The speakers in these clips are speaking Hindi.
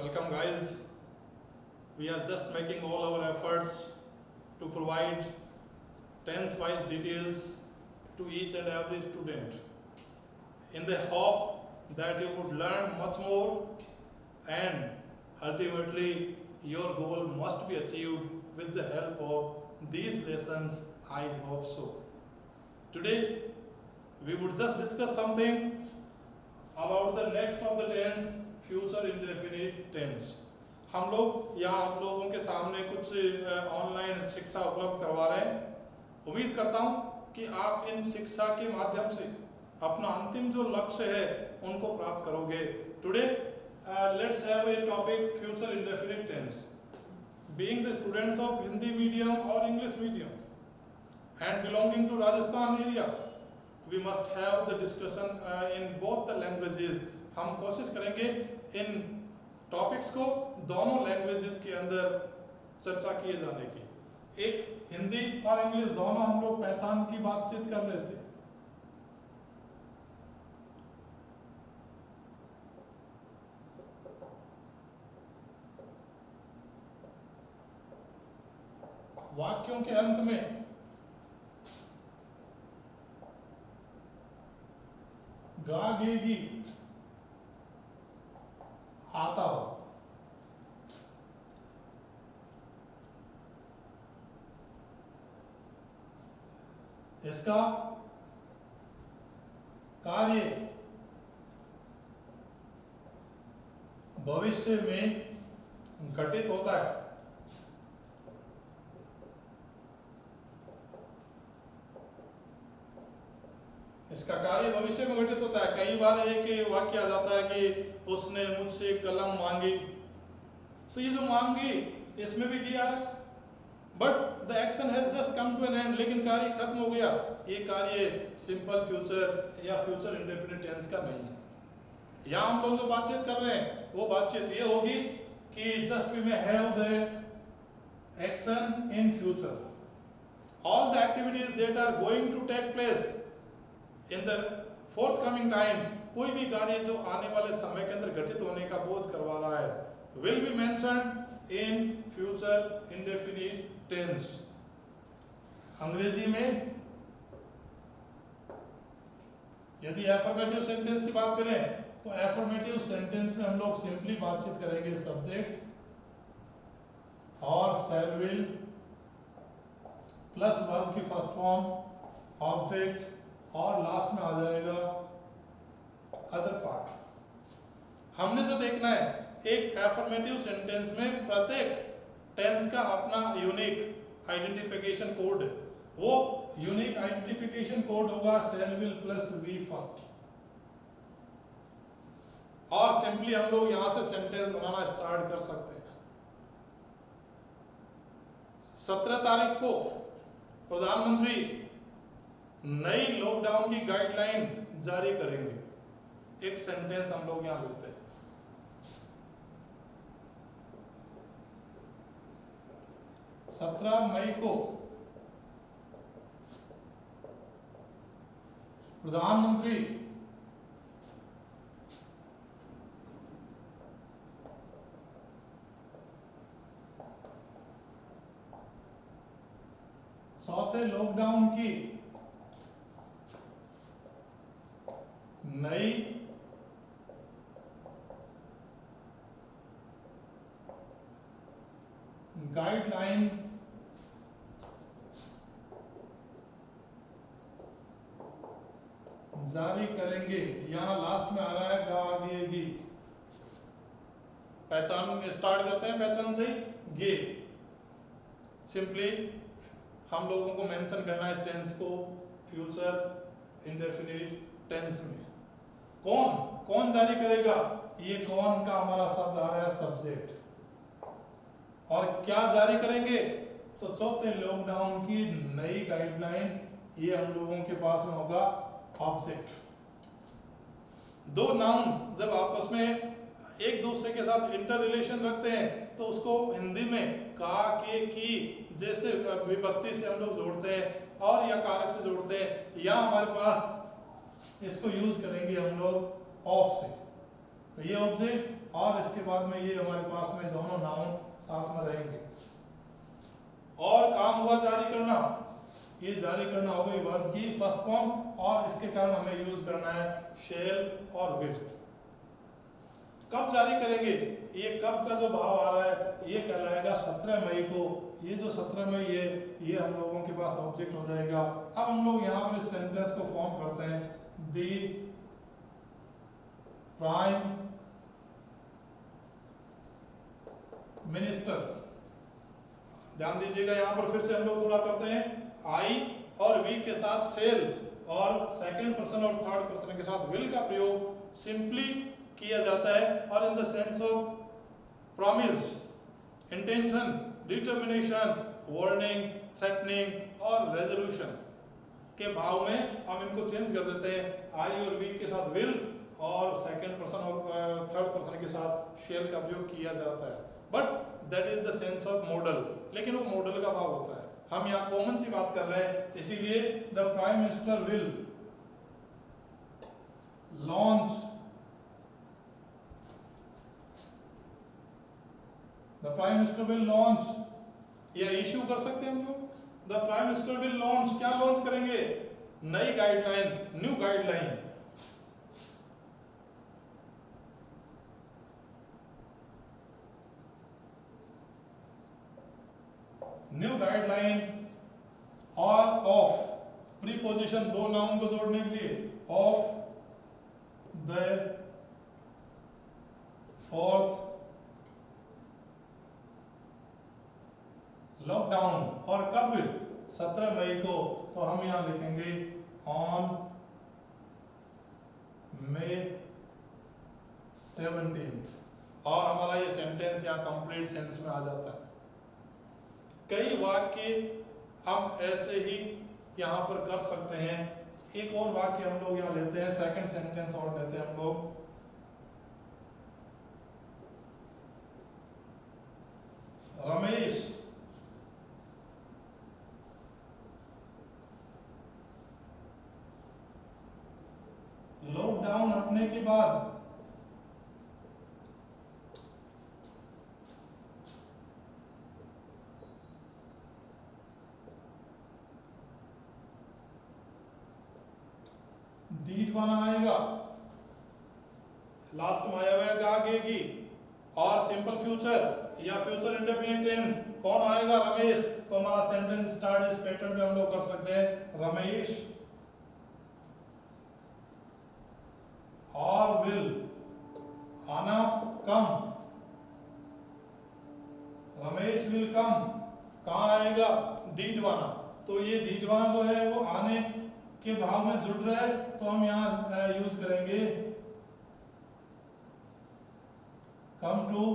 Welcome, guys. We are just making all our efforts to provide tense-wise details to each and every student in the hope that you would learn much more and ultimately your goal must be achieved with the help of these lessons. I hope so. Today we would just discuss something about the next of the tense, future indefinite tense. हम लोग यहाँ आप लोगों के सामने कुछ ऑनलाइन शिक्षा उपलब्ध करवा रहे हैं। उम्मीद करता हूँ कि आप इन शिक्षा के माध्यम से अपना अंतिम जो लक्ष्य है उनको प्राप्त करोगे। Today let's have a topic, future indefinite tense. Being the students of Hindi medium or English medium and belonging to Rajasthan area, we must have the discussion in both the languages. हम कोशिश करेंगे इन टॉपिक्स को दोनों लैंग्वेजेस के अंदर चर्चा किए जाने की। एक हिंदी और इंग्लिश दोनों हम लोग पहचान की बातचीत कर रहे थे। वाक्यों के अंत में गागेगी आता हो, इसका कार्य भविष्य में घटित होता है। इसका कार्य भविष्य में घटित होता है। कई बार एक वाक्य आ जाता है कि उसने मुझसे कलम मांगी, तो ये जो मांगी इसमें भी किया है, but the action has just come to an end, लेकिन कार्य खत्म हो गया। ये कार्य सिंपल फ्यूचर या फ्यूचर इंडेफिनिट टेंस का नहीं है। यहाँ हम लोग जो बातचीत कर रहे हैं वो बातचीत ये होगी कि just we may have the action in future, all the activities that are going to take place in the forthcoming time, कोई भी कार्य जो आने वाले समय के अंदर घटित होने का बोध करवा रहा है, will be mentioned in future indefinite tense. अंग्रेजी में यदि एफर्मेटिव सेंटेंस की बात करें तो एफर्मेटिव सेंटेंस में हम लोग सिंपली बातचीत करेंगे सब्जेक्ट और शैल विल प्लस वर्ब की फर्स्ट फॉर्म ऑब्जेक्ट और लास्ट में आ जाएगा अदर पार्ट। हमने जो देखना है, एक एफर्मेटिव सेंटेंस में प्रत्येक टेंस का अपना यूनिक आइडेंटिफिकेशन कोड, वो यूनिक आइडेंटिफिकेशन कोड होगा shall will plus V first. और सिंपली हम लोग यहां से सेंटेंस बनाना स्टार्ट कर सकते हैं। 17 तारीख को प्रधानमंत्री नई लॉकडाउन की गाइडलाइन जारी करेंगे। एक सेंटेंस हम लोग यहां लेते हैं। 17 मई को प्रधानमंत्री चौथे लॉकडाउन की नई गाइडलाइन जारी करेंगे। यहां लास्ट में आ रहा है गागेगी। पहचान स्टार्ट करते हैं पहचान से गे। सिंपली हम लोगों को मेंशन करना है इस टेंस को फ्यूचर इंडेफिनिट टेंस में। कौन कौन जारी करेगा? ये कौन का हमारा शब्द आ रहा है सब्जेक्ट। और क्या जारी करेंगे? तो चौथे लॉकडाउन की नई गाइडलाइन, ये हम लोगों के पास में होगा ऑब्जेक्ट। दो नाउन जब आपस में एक दूसरे के साथ इंटर रिलेशन रखते हैं तो उसको हिंदी में का, के, की जैसे विभक्ति से हम लोग जोड़ते हैं और या कारक से जोड़ते हैं, या हमारे पास इसको यूज करेंगे हम लोग ऑफ से। तो ये ऑब्जेक्ट और इसके बाद में ये हमारे पास में दोनों नाउन साथ में रहेंगे। और काम हुआ जारी करना, ये जारी करना हो गई वर्ब की फर्स्ट फॉर्म, और इसके कारण हमें यूज करना है शेल और विल। कब जारी करेंगे, ये कब का जो भाव आ रहा है ये कहलाएगा 17 मई को। ये जो 17 मई है ये हम लोगों के पास ऑब्जेक्ट हो जाएगा। अब हम लोग यहाँ पर इस सेंटेंस को फॉर्म करते हैं, द प्राइम मिनिस्टर। ध्यान दीजिएगा यहाँ पर फिर से हम लोग थोड़ा करते हैं, आई और वी के साथ सेल और सेकंड पर्सन और थर्ड पर्सन के साथ विल का प्रयोग सिंपली किया जाता है, और in the sense of promise, intention, determination, warning, threatening और रेजोल्यूशन के भाव में हम इनको चेंज कर देते हैं। आई और वी के साथ विल और सेकंड पर्सन और थर्ड पर्सन के साथ शेल का प्रयोग किया जाता है, but that is the sense of model. लेकिन वो मॉडल का भाव होता है, हम यहाँ कॉमन सी बात कर रहे हैं, इसीलिए the prime minister will launch, the prime minister will launch, या इश्यू कर सकते हैं हम लोग, the prime minister will launch, क्या लॉन्च करेंगे, नई guideline, new guideline. New guideline और ऑफ, प्रीपोजिशन दो नाउन को जोड़ने के लिए, ऑफ द फोर्थ लॉकडाउन, और कब, 17 मई को। तो हम यहां लिखेंगे ऑन May 17, और हमारा ये सेंटेंस यहाँ कंप्लीट सेंस में आ जाता है। कई वाक्य हम ऐसे ही यहाँ पर कर सकते हैं। एक और वाक्य हम लोग यहाँ लेते हैं, सेकंड सेंटेंस और लेते हैं हम लोग, रमेश लॉकडाउन हटने के बाद दीट बना आएगा, लास्ट में आया हुआ आगेगी, और सिंपल फ्यूचर या फ्यूचर इंडेफिनिट टेंस कौन आएगा, रमेश। तो हमारा सेंटेंस स्टार्ट इस पैटर्न पे हम लोग कर सकते हैं, रमेश और विल आना, कम, रमेश विल कम, कहाँ आएगा, दीदवाना। तो ये दीदवाना जो है वो आने के भाव में जुड़ रहा है, तो हम यहाँ यूज करेंगे कम टू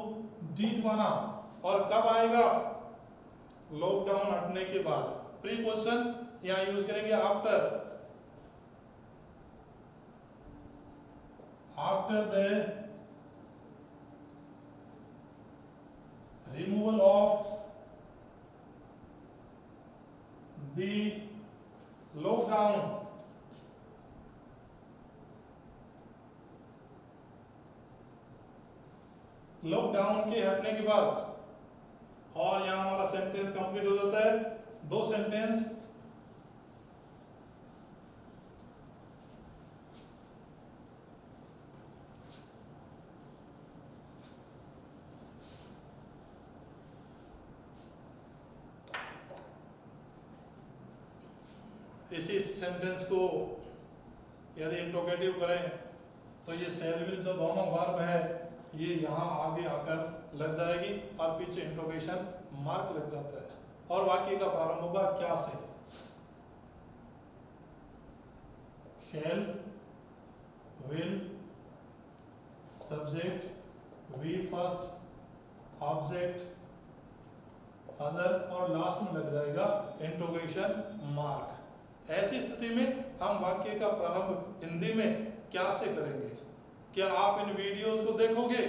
दीदवाना। और कब आएगा, लॉकडाउन हटने के बाद। प्रीपोजिशन यहाँ यूज करेंगे after, after the removal of the lockdown, lockdown के हटने के बाद। और यहां हमारा सेंटेंस कंप्लीट हो जाता है। दो सेंटेंस इसी सेंटेंस को यदि इंट्रोगेटिव करें तो ये सेल विल जो दोनों वर्ब है ये यहाँ आगे आकर लग जाएगी और पीछे इंट्रोगेशन मार्क लग जाता है, और वाक्य का प्रारंभ होगा क्या से, shall will subject V first object other और लास्ट में लग जाएगा इंट्रोगेशन मार्क। ऐसी स्थिति में हम वाक्य का प्रारंभ हिंदी में क्या से करेंगे? क्या आप इन वीडियोस को देखोगे?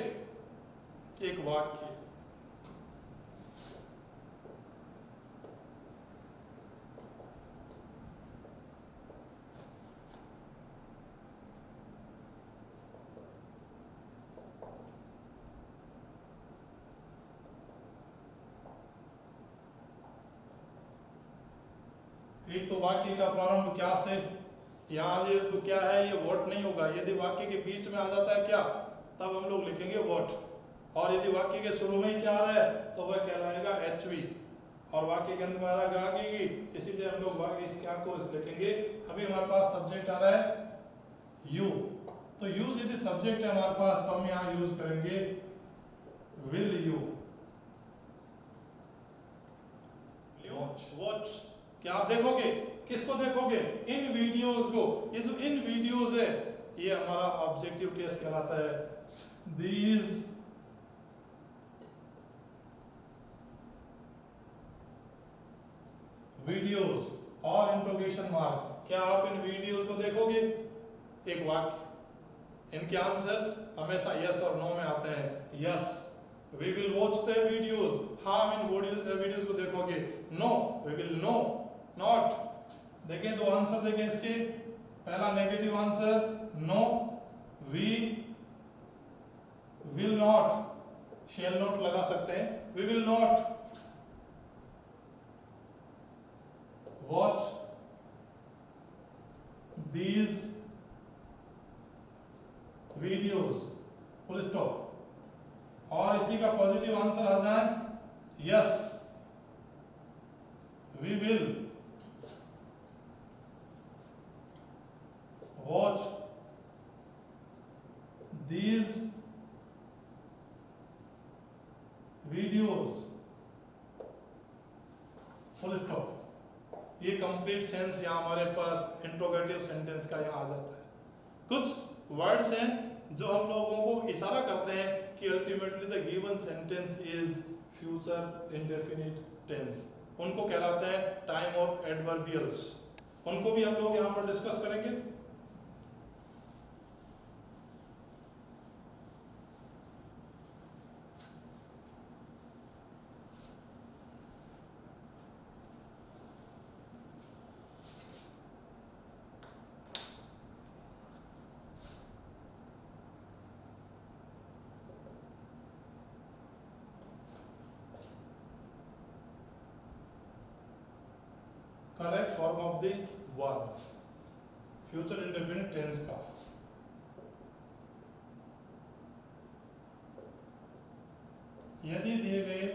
एक वाक्य एक तो वाक्य का प्रारंभ क्या से, यहाँ ये तो क्या है, ये वॉट नहीं होगा। यदि वाक्य के बीच में आ जाता है क्या, तब हम लोग लिखेंगे वॉट। और यदि वाक्य के शुरू में ही क्या आ रहा है तो वह कहलाएगा HV। और वाक्य के अंत में आ रहा है आगे, इसीलिए हम लोग इस क्या को लिखेंगे। अभी हमारे पास सब्जेक्ट आ रहा है यू, तो यूज यदि सब्जेक्ट है हमारे पास तो हम यहाँ यूज करेंगे विल यू। वॉच, क्या आप देखोगे, किसको देखोगे, इन वीडियोस को। ये जो इन वीडियोस है ये हमारा ऑब्जेक्टिव केस कहलाता है। दीज वीडियोस और इंट्रोगेशन मार्क, क्या आप इन वीडियोस को देखोगे। एक वाक्य, इनके आंसर्स हमेशा यस और नो में आते हैं। Yes we will watch the videos, हाँ हम इन वीडियोस को देखोगे। No we will no not. देखें दो आंसर देखें इसके, पहला negative answer no, we will not, shall not लगा सकते हैं, we will not watch these videos, full stop। और इसी का पॉजिटिव आंसर आ जाए yes we will watch these videos, full stop. ये कंप्लीट सेंस यहाँ हमारे पास इंट्रोगेटिव सेंटेंस का यहाँ आ जाता है। कुछ वर्ड्स हैं जो हम लोगों को इशारा करते हैं कि ultimately the given sentence is future indefinite tense, उनको कहलाते हैं टाइम ऑफ एडवर्बियल्स। उनको भी हम लोग यहाँ पर डिस्कस करेंगे। Correct form of the verb future indefinite tense का। यदि दिए गए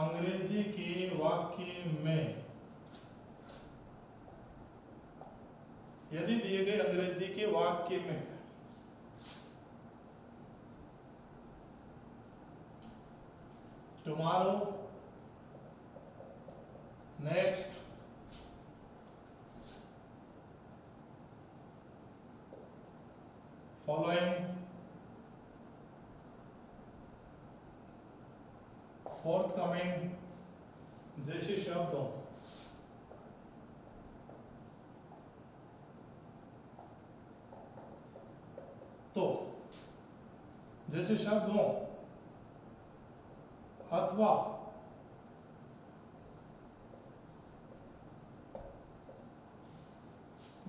अंग्रेजी के वाक्य में, यदि दिए गए अंग्रेजी के वाक्य में टुमारो, नेक्स्ट, फॉलोइंग, फोर्थकमिंग जैसे शब्द हो तो, जैसे शब्द हो अथवा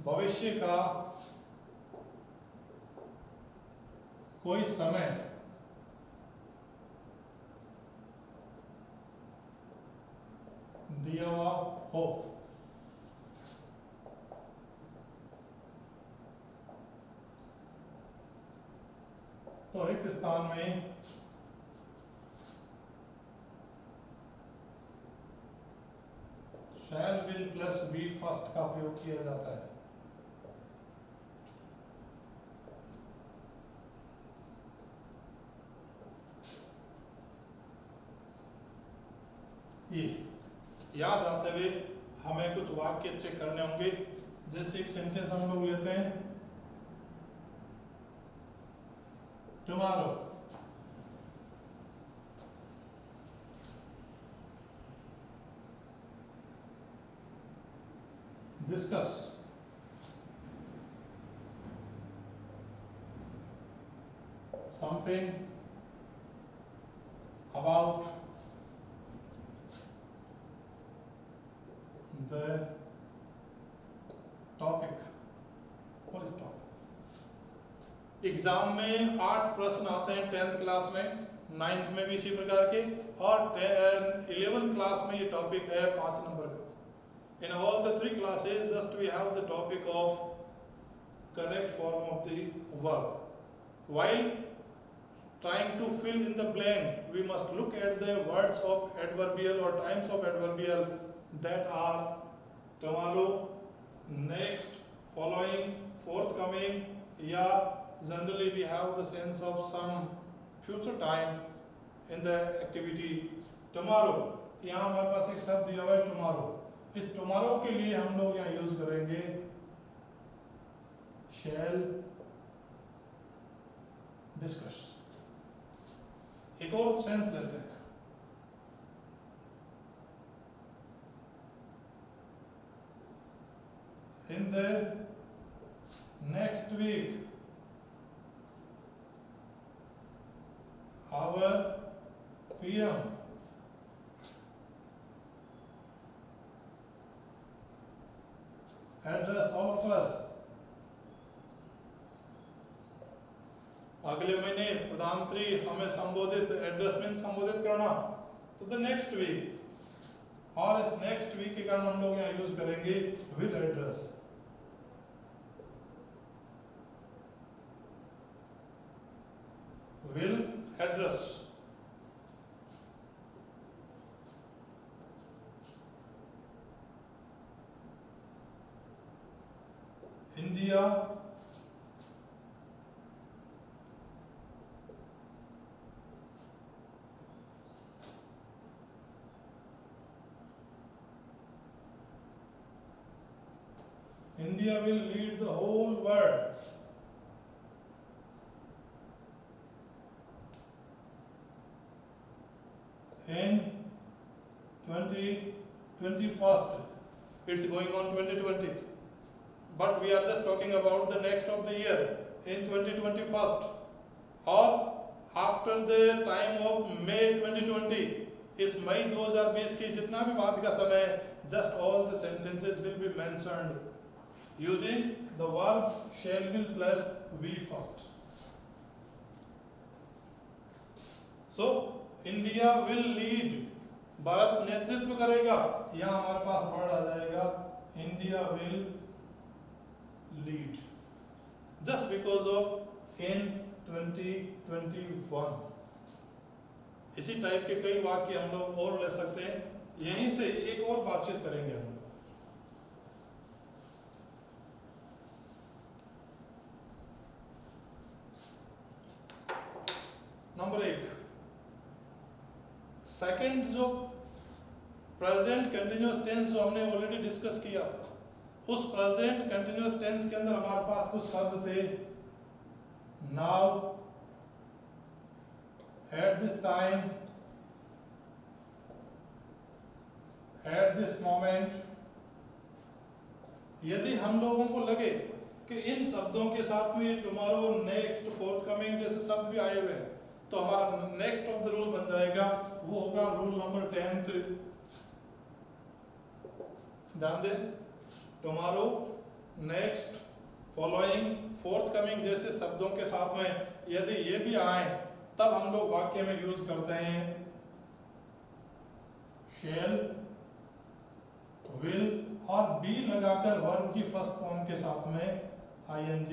भविष्य का कोई समय दिया हुआ हो, तो रिक्त स्थान में shall will plus V first का प्रयोग किया जाता है। ये याद आते हुए हमें कुछ वाक्य चेक करने होंगे। जैसे एक सेंटेंस हम लोग लेते हैं, tomorrow, discuss, something about the topic, और stop। एग्जाम में 8 प्रश्न आते हैं 10th क्लास में, 9th में भी इसी प्रकार के, और 11th क्लास में ये टॉपिक है 5 नंबर का. In all the 3 classes just we have the topic of correct form of the verb. While trying to fill in the blank, we must look at the words of adverbial or types of adverbial that are tomorrow, next, following, forthcoming, या generally we have the sense of some future time in the activity tomorrow. यहाँ हमारे पास एक शब्द दिया हुआ है tomorrow. इस tomorrow के लिए हम लोग यहाँ यूज करेंगे shall discuss. एक और सेंस लेते हैं. In the next week, our PM address all of us. अगले महीने प्रधानमंत्री हमें संबोधित, एड्रेस मीन्स संबोधित करना, तो द नेक्स्ट वीक, और इस नेक्स्ट वीक के कारण हम लोग यहाँ यूज करेंगे will address. Will address. India India will lead the whole world. In 2021, it's going on 2020, but we are just talking about the next of the year in 2021, or after the time of May 2020. इस मई 2020 की जितना भी बाद का समय, just all the sentences will be mentioned using the verb shall will plus we first. So India will lead, Bharat नेतृत्व करेगा. यहाँ हमारे पास वर्ड आ जाएगा India will lead, just because of in 2021. इसी टाइप के कई वाक्य हम लोग और ले सकते हैं. यहीं से एक और बातचीत करेंगे हम लोग. नंबर 1, सेकंड जो प्रेजेंट कंटिन्यूअस टेंस जो हमने ऑलरेडी डिस्कस किया था, उस प्रेजेंट कंटिन्यूअस टेंस के अंदर हमारे पास कुछ शब्द थे. Now, at this time, at this moment. यदि हम लोगों को लगे कि इन शब्दों के साथ में टुमारो, नेक्स्ट, फोर्थकमिंग जैसे शब्द भी आए हुए हैं, तो हमारा नेक्स्ट ऑफ द रूल बन जाएगा, वो होगा रूल नंबर 10. ध्यान दें, टुमारो, नेक्स्ट, फॉलोइंग, फोर्थकमिंग जैसे शब्दों के साथ में यदि ये भी आए, तब हम लोग वाक्य में यूज करते हैं shall, will और be लगाकर वर्ब की फर्स्ट फॉर्म के साथ में ing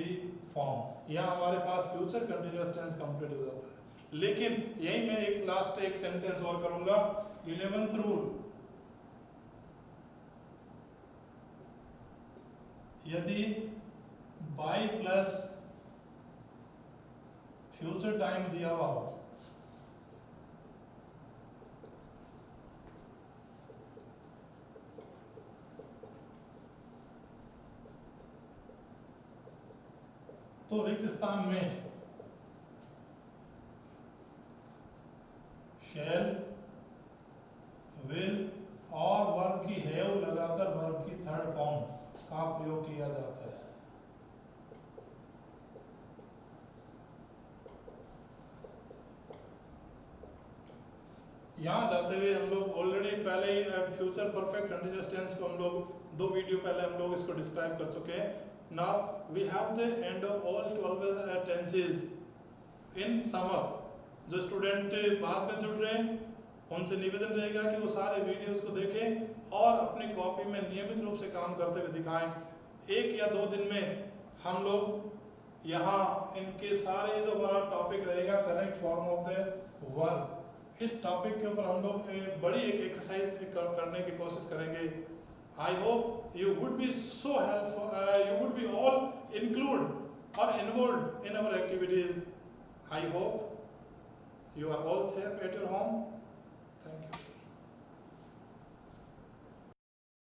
फॉर्म. यहाँ हमारे पास फ्यूचर कंटिन्यूअस टेंस कंप्लीट हो जाता है. लेकिन यही मैं एक लास्ट एक सेंटेंस और करूंगा. 11th रूल, यदि by प्लस फ्यूचर टाइम दिया हुआ हो, तो रिक्त स्थान में shall, will और वर्ब की have लगाकर वर्ब की थर्ड फॉर्म का प्रयोग किया जाता है. यहाँ जाते हुए हम लोग ऑलरेडी पहले ही फ्यूचर परफेक्ट कंटिन्यूअस टेंस को हम लोग 2 वीडियो पहले हम लोग इसको डिस्क्राइब कर चुके हैं. Now we have the end of all 12 tenses in sum up. जो स्टूडेंट बाद में जुड़ रहे हैं उनसे निवेदन रहेगा कि वो सारे वीडियोस को देखें और अपनी कॉपी में नियमित रूप से काम करते हुए दिखाएं। 1 या 2 दिन में हम लोग यहाँ इनके सारे जो हमारा टॉपिक रहेगा correct form of the verb, इस टॉपिक के ऊपर हम लोग बड़ी एक एक्सरसाइज करने की कोशिश करेंगे। I hope you would be so helpful, you would be all include or involve in our activities. I hope you are all safe at your home. Thank you.